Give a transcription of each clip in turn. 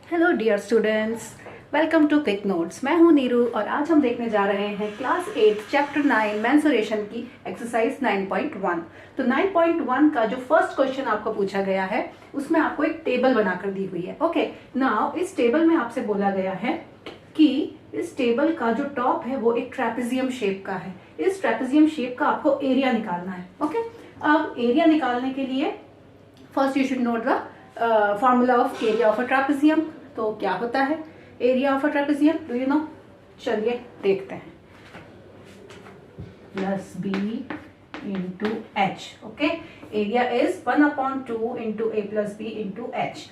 Hello dear students, welcome to quick notes. मैं हूं नीरू और आज हम देखने जा रहे हैं क्लास 8 चैप्टर 9 मेंसुरेशन की एक्सरसाइज 9.1। तो 9.1 का जो फर्स्ट क्वेश्चन आपको पूछा गया है उसमें आपको एक टेबल बनाकर दी हुई है। ओके, नाउ इस टेबल में आपसे बोला गया है कि इस टेबल का जो टॉप है वो एक ट्रेपेजियम शेप का है। इस ट्रेपेजियम शेप का आपको एरिया निकालना है। ओके, अब एरिया निकालने के लिए first you should note the formula of area of a trapezium. तो क्या होता है area of a trapezium, do you know? चलिए देखते हैं। Plus B into H. Okay, area is 1/2 into A plus B into H.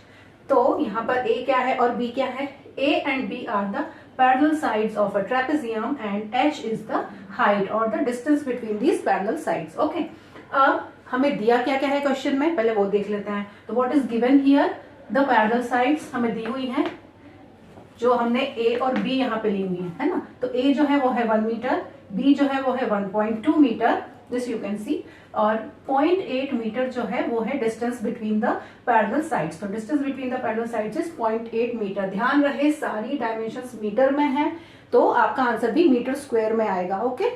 तो यहाँ पर ए क्या है और बी क्या है? A and B are the parallel sides of a trapezium and H is the height और the distance between these parallel sides. Okay, अब हमें दिया क्या क्या है क्वेश्चन में, पहले वो देख लेते हैं। तो what is given here? The parallel sides हमें दी हुई हैं, जो हमने ए और बी यहाँ पे ली हुई है ना। तो ए जो है वो है 1 मीटर, बी जो है वो है 1.2 metre, this you can see, और 0.8 मीटर जो है वो है distance between the parallel sides. तो distance between the parallel sides is 0.8 metre. ध्यान रहे सारी डायमेंशंस मीटर में है, तो आपका आंसर भी मीटर स्क्वायर में आएगा। Okay,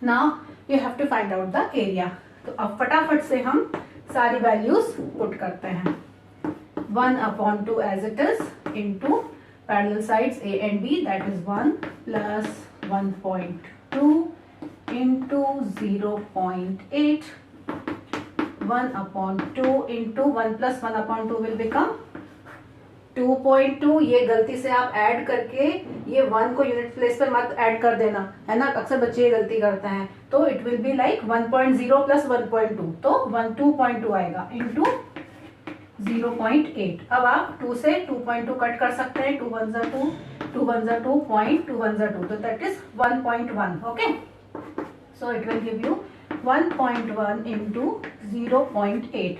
now you have to find out the area. तो अब फटाफट से हम सारी वैल्यूज पुट करते हैं। 1/2 as it is into parallel sides A and B, that is 1 plus 1.2 into 0.8. 1/2 into 1 plus 1/2 will become 2.2। ये गलती से आप ऐड करके ये 1 को यूनिट प्लेस पर मत ऐड कर देना, है ना, अक्सर बच्चे ये गलती करते हैं। तो it will be like 1.0 plus 1.2, तो 2.2 आएगा इंटू 0.8। अब आप 2 से 2.2 कट कर सकते हैं। 2 1 2, 2 1 2, 2 1 2, तो that is 1.1। Okay, so it will give you 1.1 into 0.8।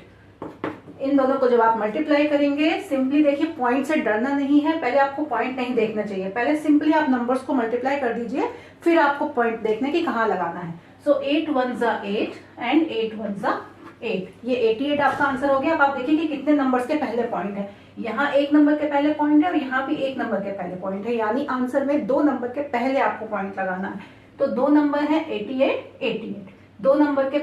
इन दोनों को जब आप मल्टीप्लाई करेंगे, सिंपली देखिए, पॉइंट से डरना नहीं है। पहले आपको पॉइंट नहीं देखना चाहिए, पहले सिंपली आप नंबर्स को मल्टीप्लाई कर दीजिए, फिर आपको पॉइंट देखने की कहाँ लगाना है। सो 8 1 8 एंड 8 1 8, ये 88 आपका आंसर हो गया। अब आप देखिए कि कितने नंबर्स के पहले पॉइंट है। यहाँ 1 नंबर के पहले पॉइंट है और यहाँ भी 1 नंबर के पहले पॉइंट है, यानी आंसर में 2 नंबर के पहले आपको पॉइंट लगाना है। तो 2 नंबर है 88 88, 2 नंबर के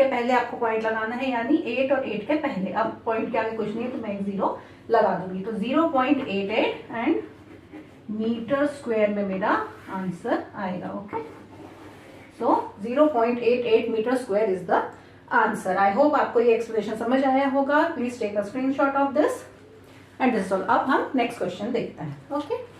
पहले आपको पॉइंट लगाना है, यानी 8 और 8 के पहले। अब पॉइंट के आगे कुछ नहीं है तो मैं एक 0 लगा दूंगी। तो 0.88 एंड मीटर स्क्वायर में मेरा आंसर आएगा। Okay, so 0.88 metre square is the answer. I hope आपको ये एक्सप्लेनेशन समझ आया होगा। Please take a screenshot of this and this all. अब हम नेक्स्ट क्वेश्चन देखते हैं। ओके,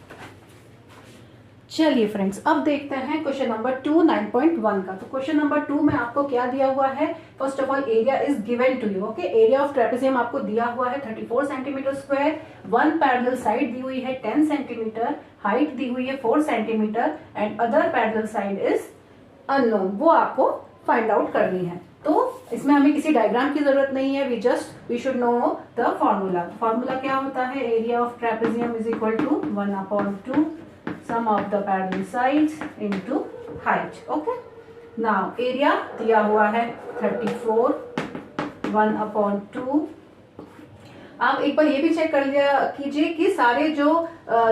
चलिए फ्रेंड्स, अब देखते हैं क्वेश्चन नंबर 2 9.1 का। तो क्वेश्चन नंबर 2 में आपको क्या दिया हुआ है? First of all area is given to you. Okay, area of trapezium आपको दिया हुआ है 34 centimetre square. One parallel side दी हुई है 10 सेंटीमीटर, हाइट दी हुई है 4 centimetre and other parallel side is unknown, वो आपको फाइंड आउट करनी है। तो इसमें हमें किसी डायग्राम की जरूरत नहीं है, we should know the formula. Formula क्या होता है? Area of trapezium is equal to 1/2 sum of the parallel sides into height. Okay, now area दिया हुआ है 34, 1/2। आप एक बार ये भी चेक कर लिया कीजिए कि सारे जो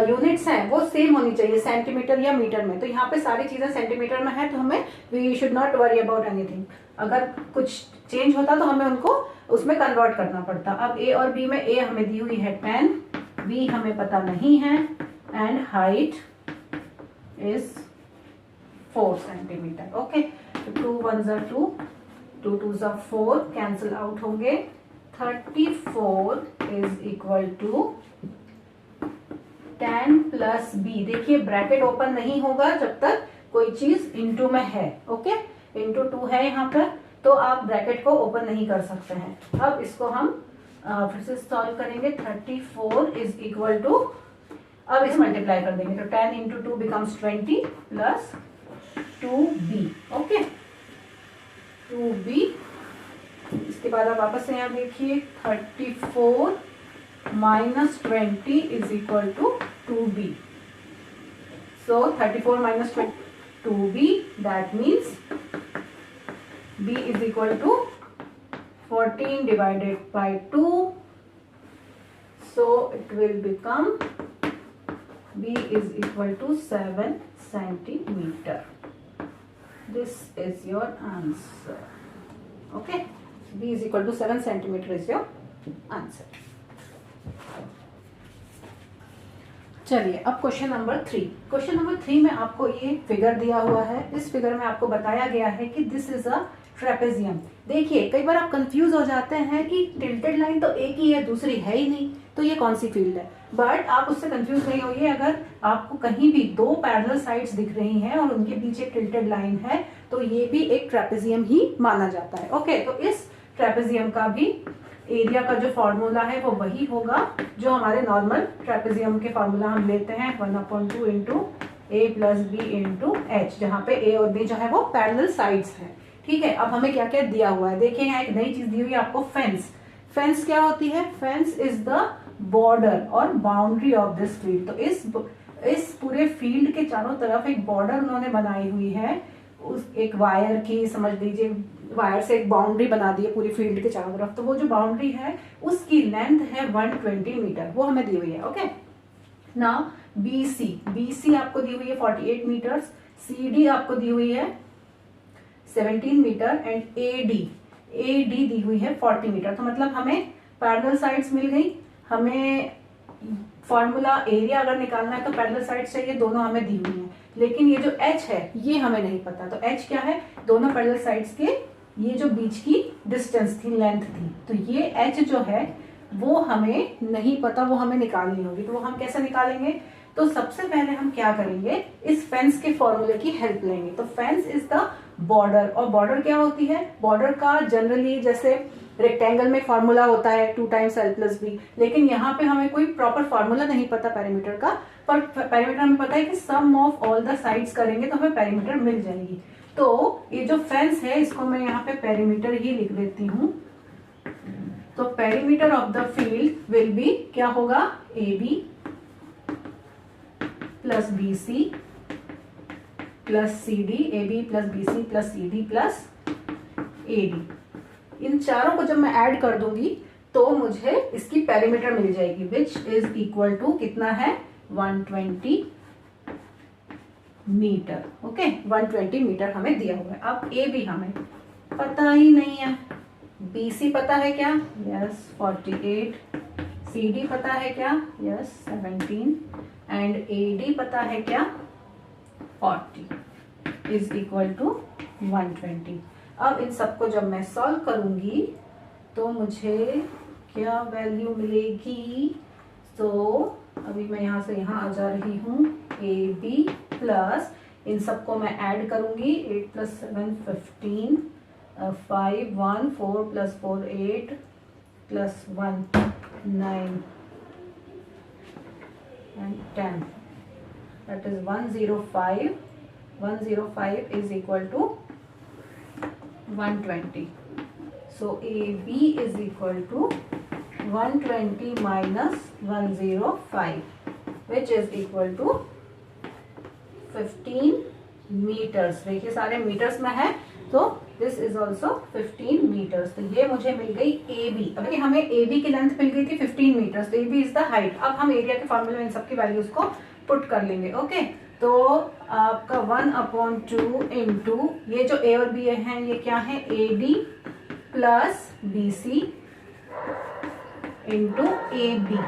यूनिट्स हैं वो सेम होनी चाहिए, सेंटीमीटर या मीटर में। तो यहाँ पे सारी चीजें सेंटीमीटर में है, तो हमें we should not worry about anything. अगर कुछ चेंज होता तो हमें उनको उसमें कन्वर्ट करना पड़ता। अब ए और बी में ए हमें दी हुई है 10, बी हमें पता नहीं है and height is 4 centimetre. Okay, तो 2 1 2, 2 2 4, कैंसिल आउट होंगे। 34 is equal to 10 plus B. देखिए ब्रैकेट ओपन नहीं होगा जब तक कोई चीज इंटू में है। ओके, इंटू 2 है यहाँ पर, तो आप ब्रैकेट को ओपन नहीं कर सकते हैं। अब इसको हम फिर से सॉल्व करेंगे। 34 इज इक्वल टू, अब इस मल्टीप्लाई कर देंगे तो 10 into 2 becomes 20 plus 2b। Okay, 2b। इसके बाद आप वापस से यहाँ देखिए 34 minus 20 is equal to 2b। So 34 minus 2b, that means b is equal to 14 divided by 2 so it will become B is equal to 7 centimeter. This is your answer. Okay, B is equal to 7 centimeter is your answer. चलिए अब question number 3। Question number 3 में आपको ये figure दिया हुआ है। इस figure में आपको बताया गया है कि दिस इज अ ट्रेपेजियम। देखिए कई बार आप कंफ्यूज हो जाते हैं कि टिल्टेड लाइन तो एक ही है, दूसरी है ही नहीं, तो ये कौन सी फील्ड है। बट आप उससे कंफ्यूज नहीं होइए। अगर आपको कहीं भी दो पैरेलल साइड्स दिख रही हैं और उनके बीच एक टिल्टेड लाइन है तो ये भी एक ट्रेपेजियम ही माना जाता है। ओके, तो इस ट्रेपेजियम का भी एरिया का जो फॉर्मूला है वो वही होगा जो हमारे नॉर्मल ट्रेपेजियम के फॉर्मूला हम लेते हैं 1/2 into A plus B into H, जहाँ पे ए और बी जो है वो पैरेलल साइड्स हैं। ठीक है, अब हमें क्या क्या दिया हुआ है देखिए। यहाँ एक नई चीज दी हुई है आपको, फेंस। फेंस क्या होती है? फेंस इज द बॉर्डर और बाउंड्री ऑफ दिस फील्ड। तो इस पूरे फील्ड के चारों तरफ एक बॉर्डर उन्होंने बनाई हुई है, उस एक वायर की, समझ लीजिए वायर से एक बाउंड्री बना दी है पूरी फील्ड के चारों तरफ। तो वो जो बाउंड्री है उसकी लेंथ है 120 मीटर, वो हमें दी हुई है। ओके, नाउ बीसी आपको दी हुई है 48 मीटर्स, सीडी आपको दी हुई है 17 मीटर एंड एडी दी हुई है 40 मीटर। तो मतलब हमें पैरेलल साइड्स मिल गई। हमें फॉर्मूला एरिया अगर निकालना है तो पैरेलल साइड्स चाहिए, दोनों हमें दी हुई हैं। लेकिन ये जो एच है ये हमें नहीं पता। तो एच क्या है? दोनों पैरेलल साइड्स के ये जो बीच की डिस्टेंस थी, लेंथ थी। तो ये एच जो है वो हमें नहीं पता, वो हमें निकालनी होगी। तो वो हम कैसे निकालेंगे? तो सबसे पहले हम क्या करेंगे, इस फेंस के फॉर्मूले की हेल्प लेंगे। तो फेंस इज द बॉर्डर, और बॉर्डर क्या होती है? बॉर्डर का जनरली जैसे रेक्टेंगल में फॉर्मूला होता है 2 टाइम्स l प्लस बी, लेकिन यहाँ पे हमें कोई प्रॉपर फॉर्मूला नहीं पता पेरीमीटर का, पर पेरीमीटर हमें पता है कि सम ऑफ ऑल द साइड्स करेंगे तो हमें पेरीमीटर मिल जाएगी। तो ये जो फेंस है इसको मैं यहाँ पे पेरीमीटर ही लिख देती हूँ। तो perimeter of the field will be क्या होगा? A B plus B C plus C D, A B plus B C plus C D plus A D. इन चारों को जब मैं ऐड कर दूंगी तो मुझे इसकी पेरीमीटर मिल जाएगी, विच इज इक्वल टू कितना है? 120 मीटर। ओके, 120 मीटर हमें दिया हुआ है। अब ए बी हमें पता ही नहीं है। बी सी पता है क्या? यस 48। सी डी पता है क्या? यस 17 एंड ए डी पता है क्या? 40 इज इक्वल टू 120। अब इन सबको जब मैं सॉल्व करूंगी तो मुझे क्या वैल्यू मिलेगी? तो अभी मैं यहाँ से यहाँ आ जा रही हूँ। ए बी प्लस इन सबको मैं ऐड करूंगी, 8 plus 7 15, 5 1 4 plus 4 8 plus 1 9 and 10, that is 105. 105 is equal to 120. So AB is equal to 120 minus 105, which is equal to 15 meters. देखिए सारे मीटर्स में है, तो दिस इज ऑल्सो 15 मीटर्स। तो ये मुझे मिल गई ए बी। अभी हमें ए बी की लेंथ मिल गई थी 15 मीटर्स, तो A B is the height. अब हम एरिया के फॉर्मूले में इन सबकी वैल्यूज को पुट कर लेंगे। ओके, तो आपका 1/2 इंटू ये जो ए और बी हैं ये क्या है? A D plus B C into A B.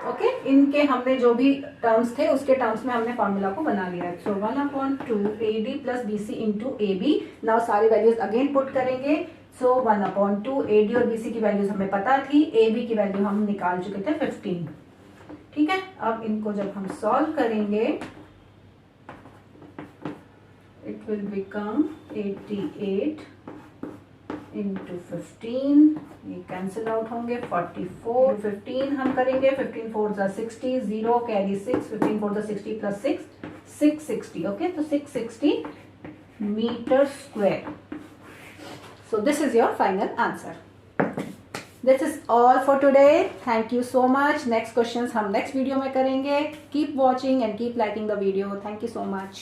Okay, इनके हमने जो भी टर्म्स थे उसके टर्म्स में हमने फॉर्मूला को बना लिया है। So 1/2 A D plus B C into A B. Now सारी वैल्यूज अगेन पुट करेंगे। सो 1/2 ए डी और बी सी की वैल्यूज हमें पता थी, ए बी की वैल्यू हम निकाल चुके थे 15। ठीक है, अब इनको जब हम सॉल्व करेंगे इट विल बिकम 88 इंटू 15, ये कैंसिल आउट होंगे 44। 15 हम करेंगे, 15 4 जा 60, 0 कैरी 6, 15 4 जा 60 प्लस 6 660। ओके, तो 660 metre square. So this is your final answer. This is all for today. Thank you so much. Next questions हम नेक्स्ट वीडियो में करेंगे। Keep watching and keep liking the video. Thank you so much.